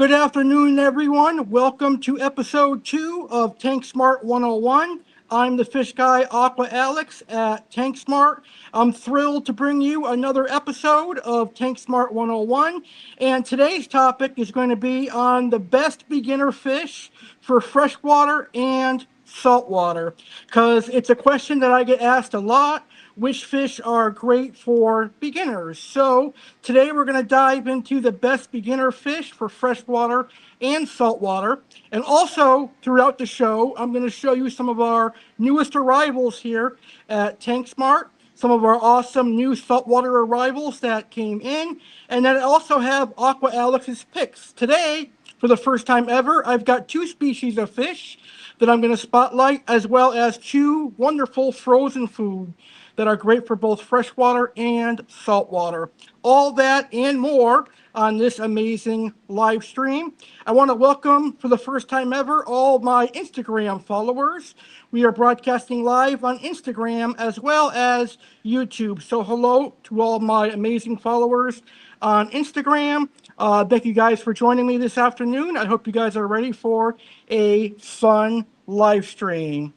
Good afternoon, everyone. Welcome to episode 2 of Tank Smart 101. I'm the fish guy, Aqua Alex at Tank Smart. I'm thrilled to bring you another episode of Tank Smart 101. And today's topic is going to be on the best beginner fish for freshwater and saltwater, because it's a question that I get asked a lot. Which fish are great for beginners? So today we're going to dive into the best beginner fish for freshwater and saltwater. And also throughout the show, I'm going to show you some of our newest arrivals here at Tank Smart, some of our awesome new saltwater arrivals that came in. And then I also have Aqua Alex's picks. Today, for the first time ever, I've got two species of fish that I'm going to spotlight, as well as two wonderful frozen food that are great for both freshwater and saltwater. All that and more on this amazing live stream. I want to welcome, for the first time ever, all my Instagram followers. We are broadcasting live on Instagram as well as YouTube. So hello to all my amazing followers on Instagram. Thank you guys for joining me this afternoon. I hope you guys are ready for a fun live stream.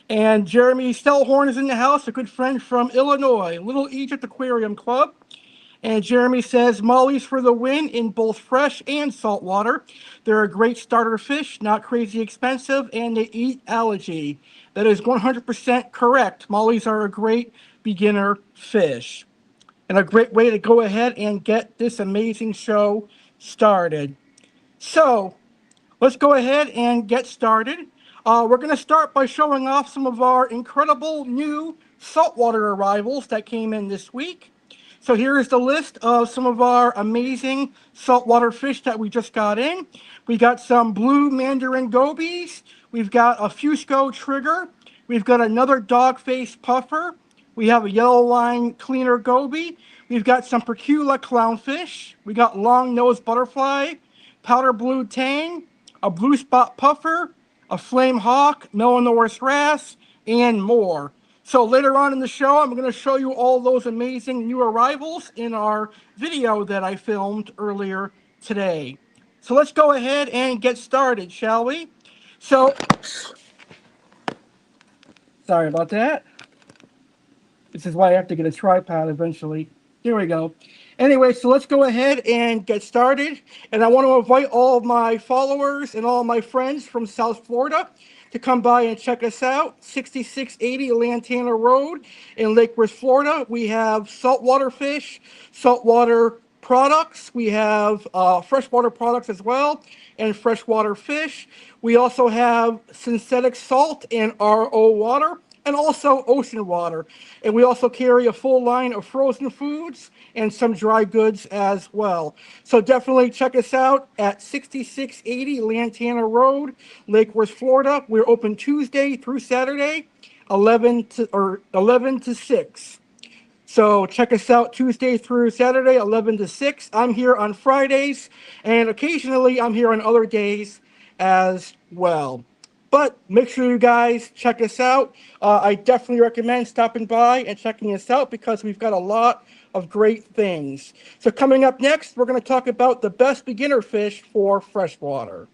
And Jeremy Stellhorn is in the house, a good friend from Illinois, Little Egypt Aquarium Club. And Jeremy says, mollies for the win in both fresh and saltwater. They're a great starter fish, not crazy expensive, and they eat algae. That is 100% correct. Mollies are a great beginner fish and a great way to go ahead and get this amazing show started. So let's go ahead and get started. We're going to start by showing off some of our incredible new saltwater arrivals that came in this week. So here is the list of some of our amazing saltwater fish that we just got in. We got some blue mandarin gobies. We've got a Fusco trigger. We've got another dog-faced puffer. We have a yellow line cleaner goby. We've got some percula clownfish. We got long-nosed butterfly, powder blue tang, a blue spot puffer, a flame hawk, Melanoris wrasse, and more. So later on in the show, I'm going to show you all those amazing new arrivals in our video that I filmed earlier today. So let's go ahead and get started, shall we? So, sorry about that. This is why I have to get a tripod eventually. Here we go. Anyway, so let's go ahead and get started. And I want to invite all of my followers and all of my friends from South Florida to come by and check us out. 6680 Lantana Road in Lake Worth, Florida. We have saltwater fish, saltwater products. We have freshwater products as well, and freshwater fish. We also have synthetic salt and RO water, and also ocean water. And we also carry a full line of frozen foods and some dry goods as well. So definitely check us out at 6680 Lantana Road, Lake Worth, Florida. We're open Tuesday through Saturday, 11 to 6. So check us out Tuesday through Saturday, 11 to 6. I'm here on Fridays, and occasionally I'm here on other days as well. But make sure you guys check us out. I definitely recommend stopping by and checking us out because we've got a lot of great things. So coming up next, we're going to talk about the best beginner fish for freshwater.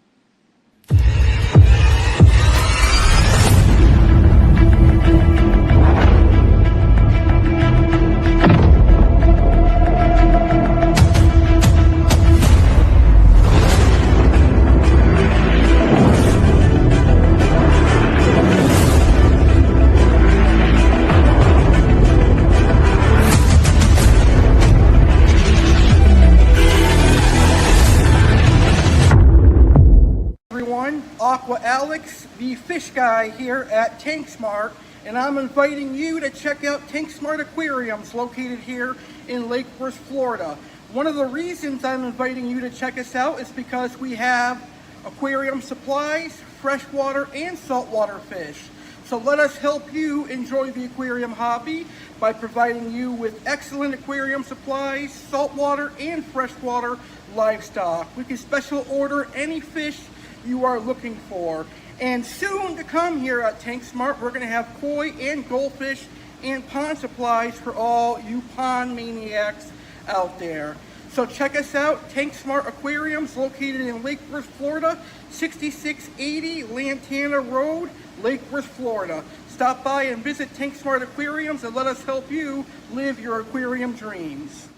Aqua Alex, the fish guy here at Tank Smart, and I'm inviting you to check out Tank Smart Aquariums located here in Lake Worth, Florida. One of the reasons I'm inviting you to check us out is because we have aquarium supplies, freshwater and saltwater fish. So let us help you enjoy the aquarium hobby by providing you with excellent aquarium supplies, saltwater and freshwater livestock. We can special order any fish you are looking for. And soon to come here at Tank Smart, we're going to have koi and goldfish and pond supplies for all you pond maniacs out there. So check us out, Tank Smart Aquariums, located in Lake Worth, Florida, 6680 Lantana Road, Lake Worth, Florida. Stop by and visit Tank Smart Aquariums and let us help you live your aquarium dreams.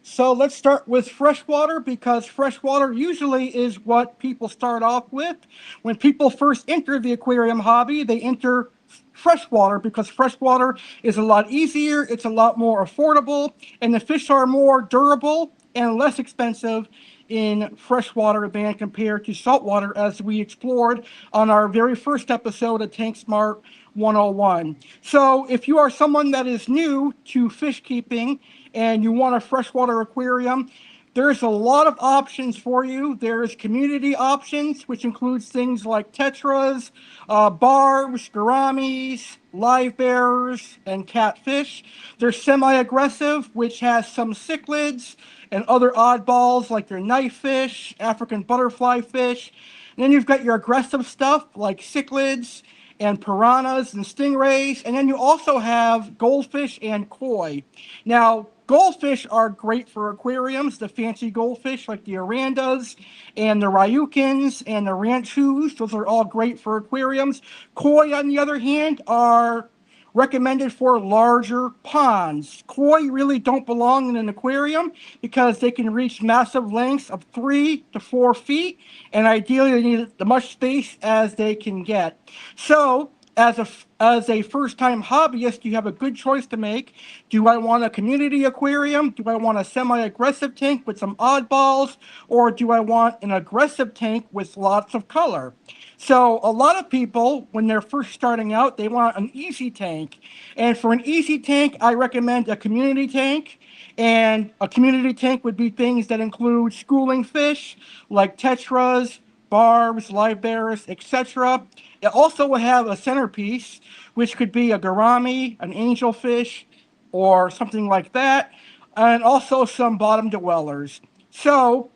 So let's start with freshwater, because freshwater usually is what people start off with. When people first enter the aquarium hobby, they enter freshwater because freshwater is a lot easier, it's a lot more affordable, and the fish are more durable and less expensive in freshwater than compared to saltwater, as we explored on our very first episode of Tank Smart 101. So if you are someone that is new to fish keeping and you want a freshwater aquarium, there's a lot of options for you. There's community options, which includes things like tetras, barbs, gouramis, live bearers, and catfish. There's semi-aggressive, which has some cichlids and other oddballs like your knife fish, African butterfly fish. And then you've got your aggressive stuff like cichlids and piranhas and stingrays. And then you also have goldfish and koi. Now, goldfish are great for aquariums, the fancy goldfish like the Arandas and the Ryukins and the Ranchus. Those are all great for aquariums. Koi, on the other hand, are recommended for larger ponds. Koi really don't belong in an aquarium because they can reach massive lengths of 3 to 4 feet, and ideally they need as much space as they can get. So as a first-time hobbyist, you have a good choice to make. Do I want a community aquarium? Do I want a semi-aggressive tank with some oddballs? Or do I want an aggressive tank with lots of color? So a lot of people, when they're first starting out, they want an easy tank. And for an easy tank, I recommend a community tank. And a community tank would be things that include schooling fish like tetras, barbs, live bearers, etc. It also will have a centerpiece, which could be a gourami, an angelfish, or something like that, and also some bottom dwellers. So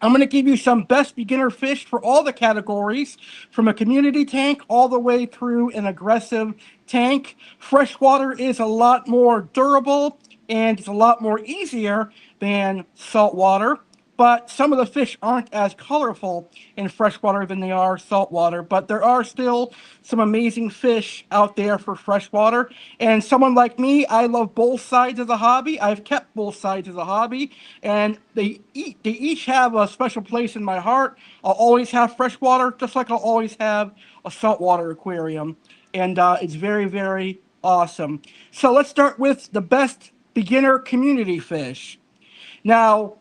I'm going to give you some best beginner fish for all the categories, from a community tank all the way through an aggressive tank. Freshwater is a lot more durable and it's a lot more easier than saltwater. But some of the fish aren't as colorful in freshwater than they are saltwater. But there are still some amazing fish out there for freshwater. And someone like me, I love both sides of the hobby. I've kept both sides of the hobby, and they each have a special place in my heart. I'll always have freshwater, just like I'll always have a saltwater aquarium. And it's very, very awesome. So let's start with the best beginner community fish. Now,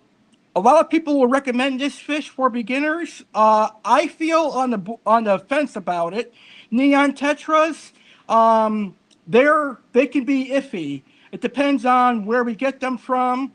a lot of people will recommend this fish for beginners. I feel on the fence about it. Neon tetras, they can be iffy. It depends on where we get them from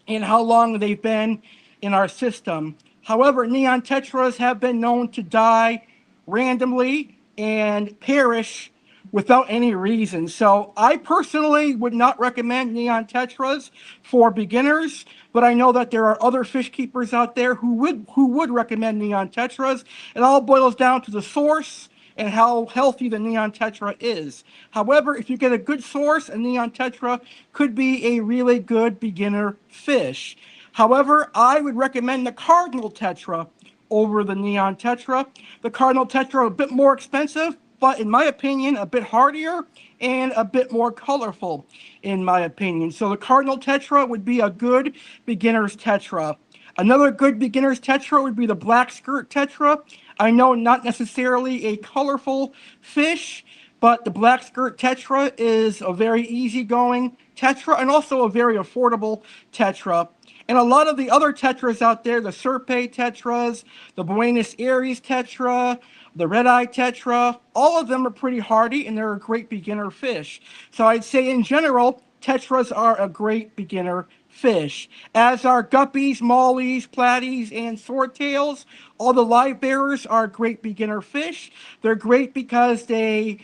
and how long they've been in our system. However, neon tetras have been known to die randomly and perish without any reason. So I personally would not recommend neon tetras for beginners, but I know that there are other fish keepers out there who would recommend neon tetras. It all boils down to the source and how healthy the neon tetra is. However, if you get a good source, a neon tetra could be a really good beginner fish. However, I would recommend the cardinal tetra over the neon tetra. The cardinal tetra a bit more expensive, but in my opinion, a bit hardier and a bit more colorful, in my opinion. So the cardinal tetra would be a good beginner's tetra. Another good beginner's tetra would be the black skirt tetra. I know not necessarily a colorful fish, but the black skirt tetra is a very easygoing tetra and also a very affordable tetra. And a lot of the other tetras out there, the Serpe tetras, the Buenos Aires tetra, the red-eye tetra, all of them are pretty hardy and they're a great beginner fish. So I'd say in general, tetras are a great beginner fish, as are guppies, mollies, platies, and swordtails. All the live bearers are great beginner fish. They're great because they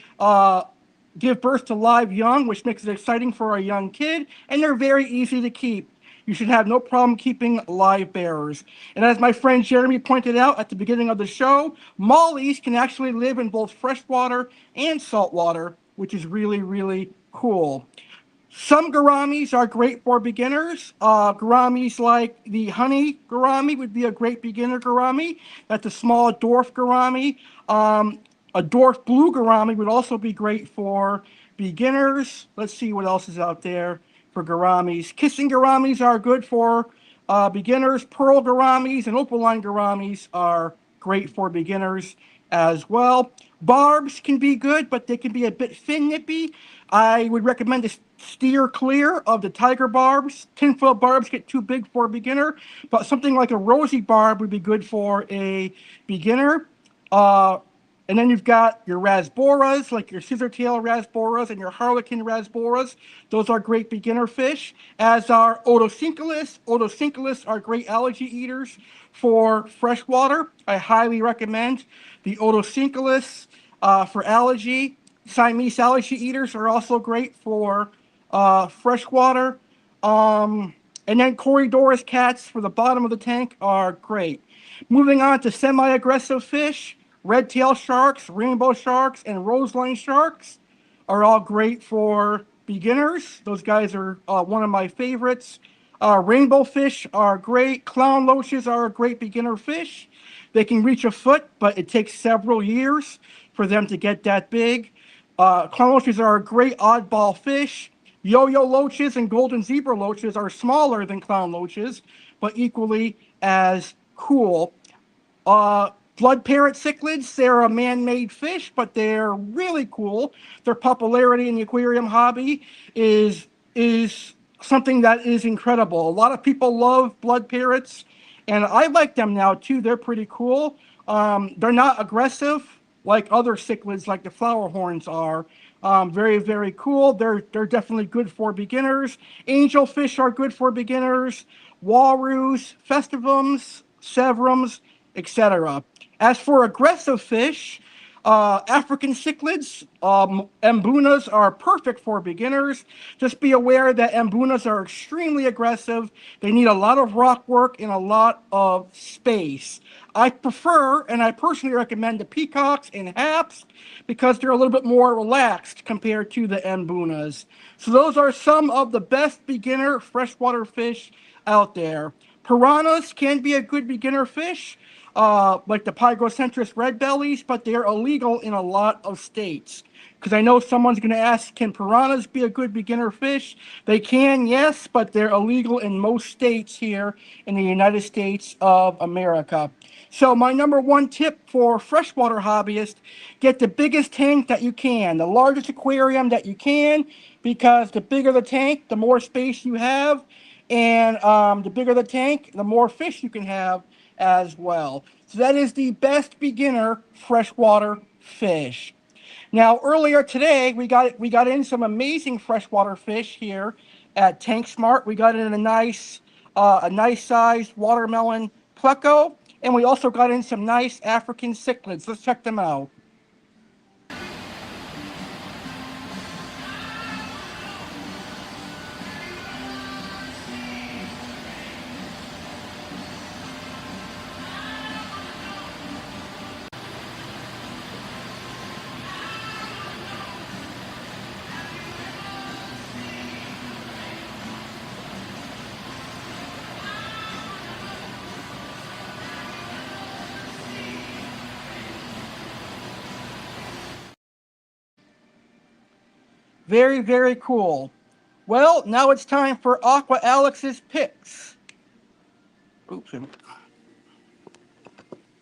give birth to live young, which makes it exciting for a young kid, and they're very easy to keep. You should have no problem keeping live bearers. And as my friend Jeremy pointed out at the beginning of the show, mollies can actually live in both freshwater and saltwater, which is really, really cool. Some gouramis are great for beginners. Gouramis like the honey gourami would be a great beginner gourami. That's a small dwarf gourami. A dwarf blue gourami would also be great for beginners. Let's see what else is out there for gouramis. Kissing gouramis are good for beginners. Pearl gouramis and opaline gouramis are great for beginners as well. Barbs can be good, but they can be a bit fin nippy. I would recommend to steer clear of the tiger barbs. Tinfoil barbs get too big for a beginner, but something like a rosy barb would be good for a beginner. Uh, and then you've got your rasboras, like your scissortail rasboras and your harlequin rasboras. Those are great beginner fish, as are otocinclus. Otocinclus are great algae eaters for freshwater. I highly recommend the otocinclus for algae. Siamese algae eaters are also great for freshwater. And then Corydoras cats for the bottom of the tank are great. Moving on to semi-aggressive fish, red tail sharks, rainbow sharks, and roseline sharks are all great for beginners. Those guys are one of my favorites. Rainbow fish are great. Clown loaches are a great beginner fish. They can reach a foot, but it takes several years for them to get that big. Clown loaches are a great oddball fish. Yo-yo loaches and golden zebra loaches are smaller than clown loaches, but equally as cool. Blood parrot cichlids, they're a man-made fish, but they're really cool. Their popularity in the aquarium hobby is something that is incredible. A lot of people love blood parrots, and I like them now too. They're pretty cool. They're not aggressive like other cichlids, like the flower horns are. Very, very cool. They're definitely good for beginners. Angelfish are good for beginners. Walrus, festivums, severums, etc. As for aggressive fish, African cichlids, mbunas are perfect for beginners. Just be aware that mbunas are extremely aggressive. They need a lot of rock work and a lot of space. I prefer, and I personally recommend, the peacocks and haps because they're a little bit more relaxed compared to the mbunas. So those are some of the best beginner freshwater fish out there. Piranhas can be a good beginner fish, like the Pygocentris red bellies, but they're illegal in a lot of states. Because I know someone's going to ask, can piranhas be a good beginner fish? They can, yes, but they're illegal in most states here in the United States of America. So my number one tip for freshwater hobbyists, get the biggest tank that you can, the largest aquarium that you can, because the bigger the tank, the more space you have, and the bigger the tank, the more fish you can have as well. So that is the best beginner freshwater fish. Now, earlier today, we got in some amazing freshwater fish here at Tank Smart. We got in a nice sized watermelon pleco, and we also got in some nice African cichlids. Let's check them out. Very, very cool. Well, now it's time for Aqua Alex's picks. Oops.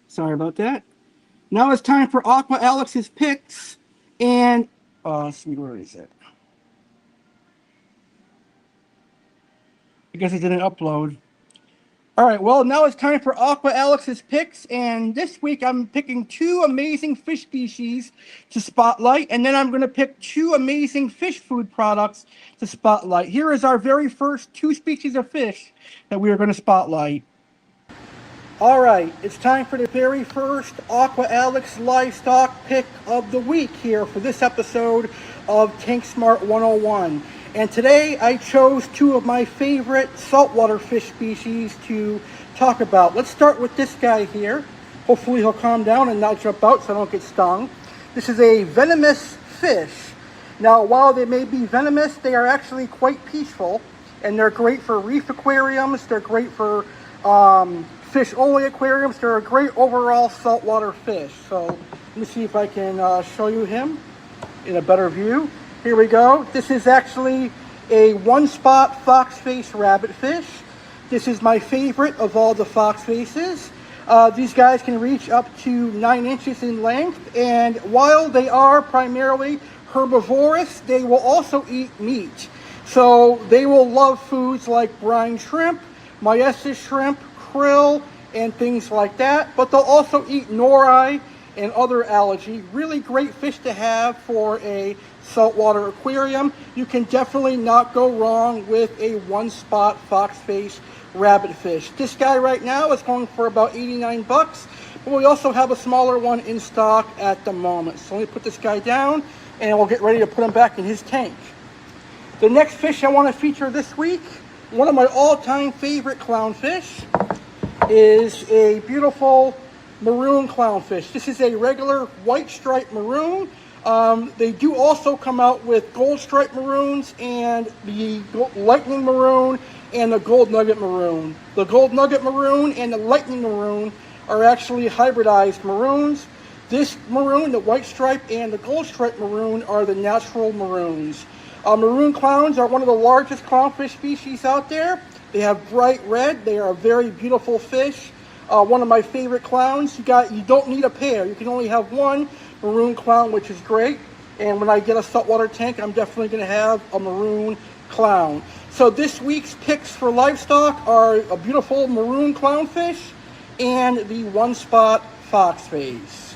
Sorry about that. Now it's time for Aqua Alex's picks. And, let's see, where is it? I guess it didn't upload. All right, well, now it's time for Aqua Alex's picks, and this week I'm picking two amazing fish species to spotlight, and then I'm going to pick two amazing fish food products to spotlight. Here is our very first two species of fish that we are going to spotlight. All right, it's time for the very first Aqua Alex livestock pick of the week here for this episode of Tank Smart 101. And today I chose two of my favorite saltwater fish species to talk about. Let's start with this guy here. Hopefully he'll calm down and not jump out so I don't get stung. This is a venomous fish. Now, while they may be venomous, they are actually quite peaceful, and they're great for reef aquariums. They're great for fish only aquariums. They're a great overall saltwater fish. So let me see if I can show you him in a better view. Here we go. This is actually a one-spot fox-face rabbitfish. This is my favorite of all the fox faces. These guys can reach up to 9 inches in length, and while they are primarily herbivorous, they will also eat meat. So they will love foods like brine shrimp, mysis shrimp, krill, and things like that. But they'll also eat nori and other algae. Really great fish to have for a saltwater aquarium. You can definitely not go wrong with a one-spot fox-face rabbitfish. This guy right now is going for about 89 bucks, but we also have a smaller one in stock at the moment. So let me put this guy down and we'll get ready to put him back in his tank. The next fish I want to feature this week, one of my all-time favorite clownfish, is a beautiful maroon clownfish. This is a regular white stripe maroon. They do also come out with gold stripe maroons and the lightning maroon and the gold nugget maroon. The gold nugget maroon and the lightning maroon are actually hybridized maroons. This maroon, the white stripe and the gold stripe maroon, are the natural maroons. Maroon clowns are one of the largest clownfish species out there. They have bright red. They are a very beautiful fish. One of my favorite clowns. You don't need a pair. You can only have one maroon clown, which is great. And when I get a saltwater tank, I'm definitely going to have a maroon clown. So this week's picks for livestock are a beautiful maroon clownfish and the one-spot foxface.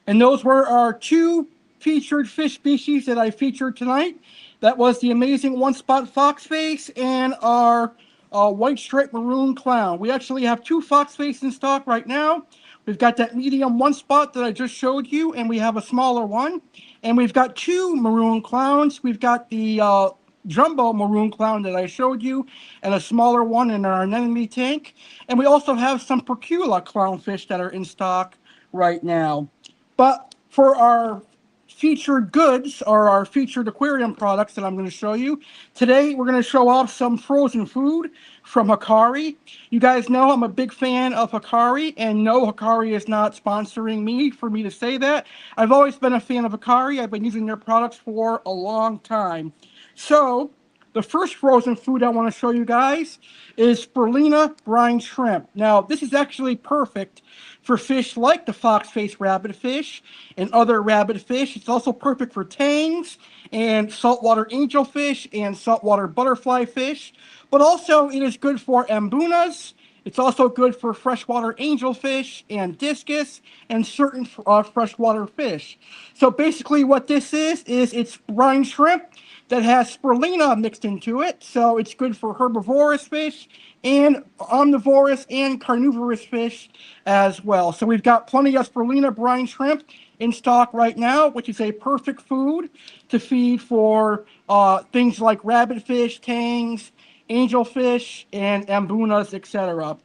And those were our two featured fish species that I featured tonight. That was the amazing one-spot foxface and our white striped maroon clown. We actually have two foxface in stock right now. We've got that medium one spot that I just showed you, and we have a smaller one. And we've got two maroon clowns. We've got the jumbo maroon clown that I showed you, and a smaller one in our anemone tank. And we also have some Percula clownfish that are in stock right now. But for our featured goods, or our featured aquarium products that I'm going to show you, today we're going to show off some frozen food from Hikari. You guys know I'm a big fan of Hikari, and no, Hikari is not sponsoring me for me to say that. I've always been a fan of Hikari. I've been using their products for a long time. So the first frozen food I want to show you guys is spirulina brine shrimp. Now, this is actually perfect for fish like the foxface rabbitfish and other rabbitfish. It's also perfect for tangs and saltwater angelfish and saltwater butterfly fish. But also, it is good for ambunas. It's also good for freshwater angelfish and discus and certain freshwater fish. So basically what this is it's brine shrimp that has spirulina mixed into it. So it's good for herbivorous fish and omnivorous and carnivorous fish as well. So we've got plenty of spirulina brine shrimp in stock right now, which is a perfect food to feed for things like rabbitfish, tangs, angelfish, and ambunas, etc.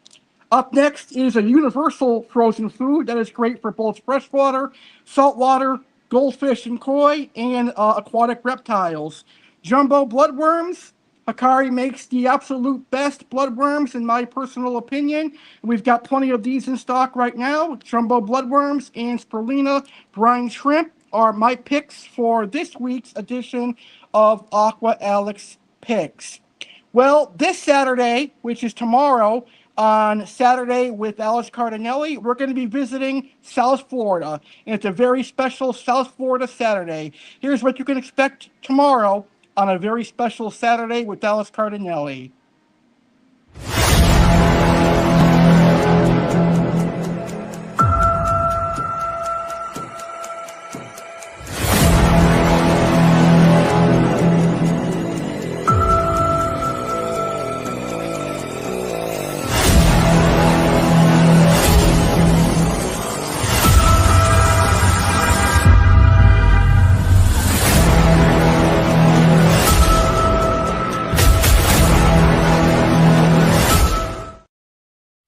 Up next is a universal frozen food that is great for both freshwater, saltwater, goldfish and koi, and aquatic reptiles. Jumbo bloodworms. Hikari makes the absolute best bloodworms in my personal opinion. We've got plenty of these in stock right now. Jumbo bloodworms and spirulina brine shrimp are my picks for this week's edition of Aqua Alex Picks. Well, this Saturday, which is tomorrow, on Saturday with Alex Cardinale, we're going to be visiting South Florida. And it's a very special South Florida Saturday. Here's what you can expect tomorrow on a very special Saturday with Alex Cardinale.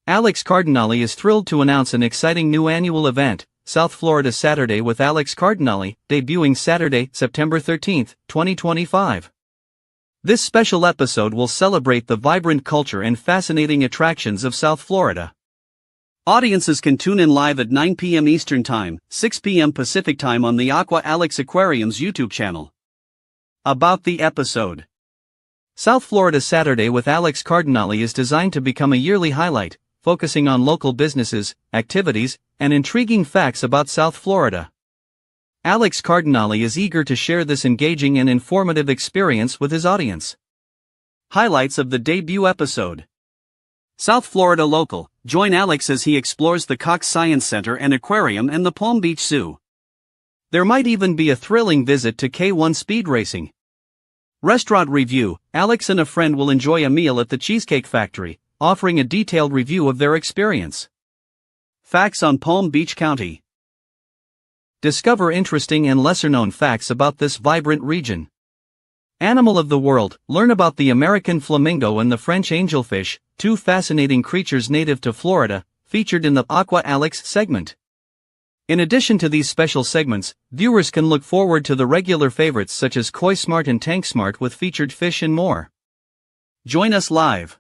Alex Cardinale is thrilled to announce an exciting new annual event, South Florida Saturday with Alex Cardinale, debuting Saturday, September 13, 2025. This special episode will celebrate the vibrant culture and fascinating attractions of South Florida. Audiences can tune in live at 9 p.m. Eastern Time, 6 p.m. Pacific Time on the Aqua Alex Aquariums YouTube channel. About the episode. South Florida Saturday with Alex Cardinale is designed to become a yearly highlight, focusing on local businesses, activities, and intriguing facts about South Florida. Alex Cardinale is eager to share this engaging and informative experience with his audience. Highlights of the debut episode. South Florida local, join Alex as he explores the Cox Science Center and Aquarium and the Palm Beach Zoo. There might even be a thrilling visit to K1 Speed Racing. Restaurant review. Alex and a friend will enjoy a meal at the Cheesecake Factory, offering a detailed review of their experience. Facts on Palm Beach County. Discover interesting and lesser-known facts about this vibrant region. Animal of the world. Learn about the American flamingo and the French angelfish, two fascinating creatures native to Florida, featured in the Aqua Alex segment. In addition to these special segments, viewers can look forward to the regular favorites such as Koi Smart and Tank Smart with featured fish and more. Join us live.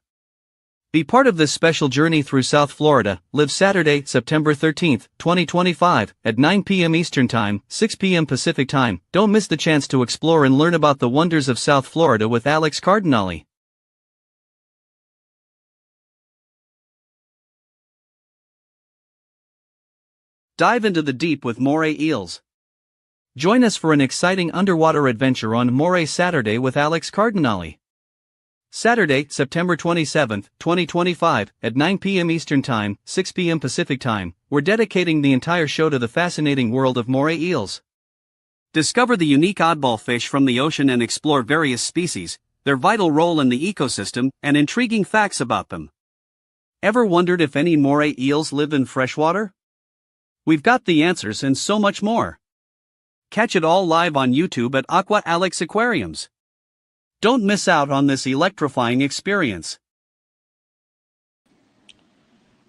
Be part of this special journey through South Florida. Live Saturday, September 13, 2025, at 9 p.m. Eastern Time, 6 p.m. Pacific Time. Don't miss the chance to explore and learn about the wonders of South Florida with Alex Cardinale. Dive into the deep with moray eels. Join us for an exciting underwater adventure on Moray Saturday with Alex Cardinale. Saturday, September 27, 2025, at 9 p.m. Eastern Time, 6 p.m. Pacific Time, we're dedicating the entire show to the fascinating world of moray eels. Discover the unique oddball fish from the ocean and explore various species, their vital role in the ecosystem, and intriguing facts about them. Ever wondered if any moray eels live in freshwater? We've got the answers and so much more. Catch it all live on YouTube at Aqua Alex Aquariums. Don't miss out on this electrifying experience.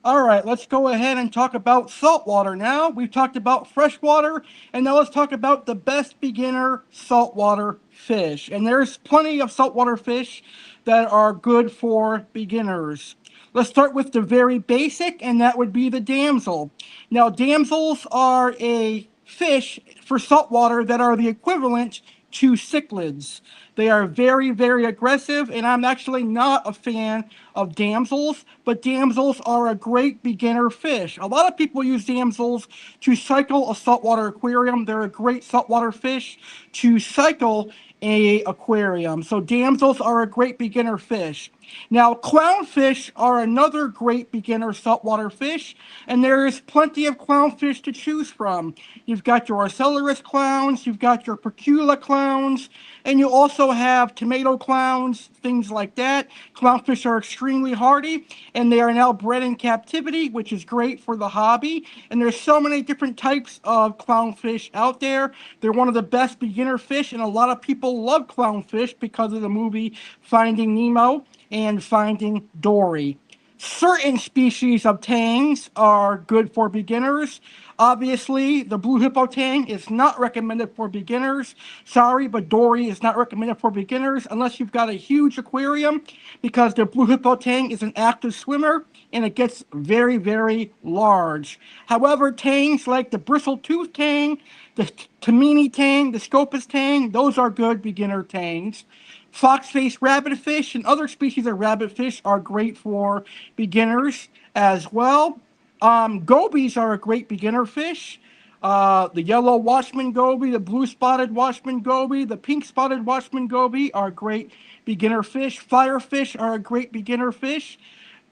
All right, let's go ahead and talk about saltwater now. We've talked about freshwater, and now let's talk about the best beginner saltwater fish. And there's plenty of saltwater fish that are good for beginners. Let's start with the very basic, and that would be the damsel. Now, damsels are a fish for saltwater that are the equivalent to cichlids. They are very, very aggressive, and I'm actually not a fan of damsels, but damsels are a great beginner fish. A lot of people use damsels to cycle a saltwater aquarium. They're a great saltwater fish to cycle a aquarium. So damsels are a great beginner fish. Now, clownfish are another great beginner saltwater fish, and there is plenty of clownfish to choose from. You've got your Orcellurus clowns, you've got your Percula clowns, and you also have tomato clowns, things like that. Clownfish are extremely hardy, and they are now bred in captivity, which is great for the hobby. And there's so many different types of clownfish out there. They're one of the best beginner fish, and a lot of people love clownfish because of the movie Finding Nemo and Finding Dory. Certain species of tangs are good for beginners. Obviously, the blue hippo tang is not recommended for beginners. Sorry, but Dory is not recommended for beginners unless you've got a huge aquarium, because the blue hippo tang is an active swimmer and it gets very, very large. However, tangs like the bristle-tooth tang, the Tamini tang, the Scopus tang, those are good beginner tangs. Fox-faced rabbitfish and other species of rabbitfish are great for beginners as well. Gobies are a great beginner fish. The yellow watchman goby, the blue spotted watchman goby, the pink spotted watchman goby are great beginner fish. Firefish are a great beginner fish.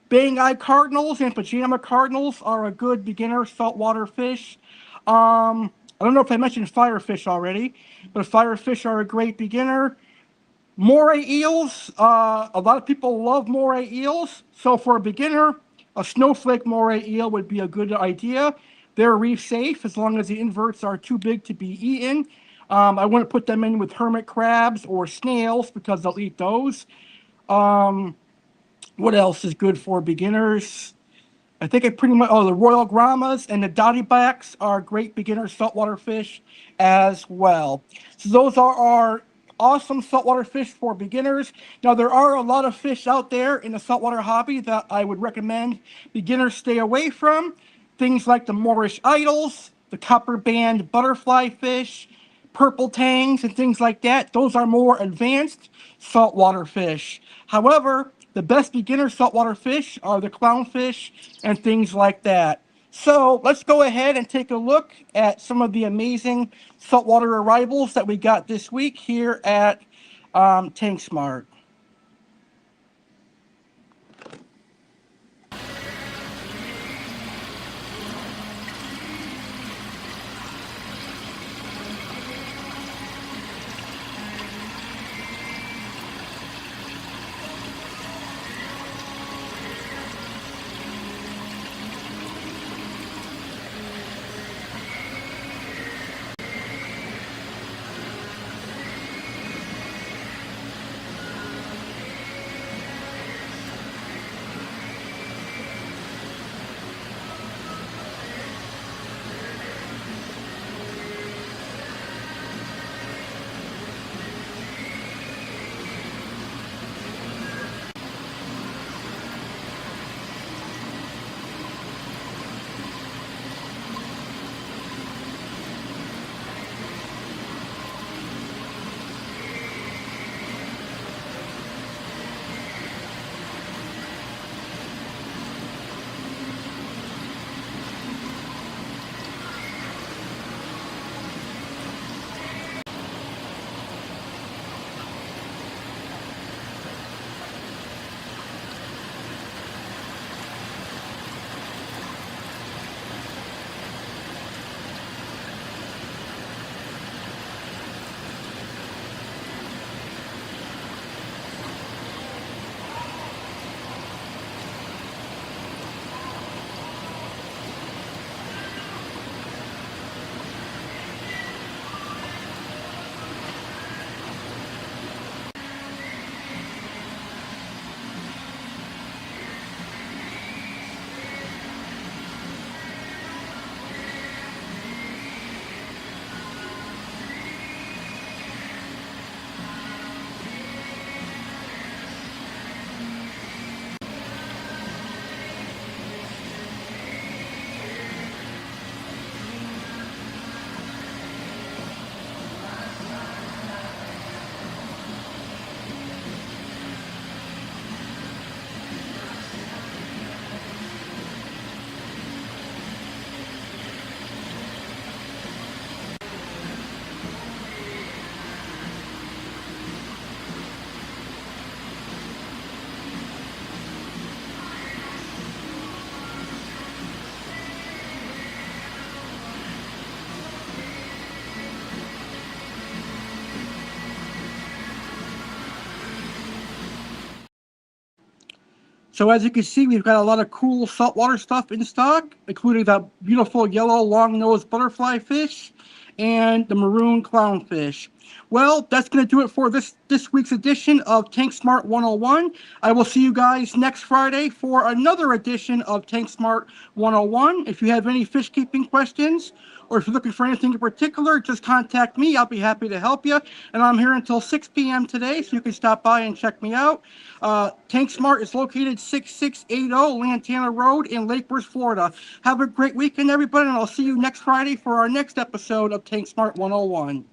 Bang-eyed cardinals and pajama cardinals are a good beginner saltwater fish. I don't know if I mentioned firefish already, but firefish are a great beginner. Moray eels, a lot of people love moray eels. So for a beginner, a snowflake moray eel would be a good idea. They're reef safe as long as the inverts are too big to be eaten. I wouldn't put them in with hermit crabs or snails because they'll eat those. What else is good for beginners? I think I pretty much, oh, the Royal Grammas and the Dottybacks are great beginner saltwater fish as well. So those are our awesome saltwater fish for beginners. Now, there are a lot of fish out there in the saltwater hobby that I would recommend beginners stay away from. Things like the Moorish idols, the copper band butterfly fish, purple tangs and things like that. Those are more advanced saltwater fish. However, the best beginner saltwater fish are the clownfish and things like that. So let's go ahead and take a look at some of the amazing saltwater arrivals that we got this week here at TankSmart. So as you can see, we've got a lot of cool saltwater stuff in stock, including that beautiful yellow long-nosed butterfly fish and the maroon clownfish. Well, that's going to do it for this week's edition of Tank Smart 101. I will see you guys next Friday for another edition of Tank Smart 101. If you have any fish keeping questions, or if you're looking for anything in particular, just contact me. I'll be happy to help you. And I'm here until 6 p.m. today, so you can stop by and check me out. Tank Smart is located 6680 Lantana Road in Lake Worth, Florida. Have a great weekend, everybody, and I'll see you next Friday for our next episode of Tank Smart 101.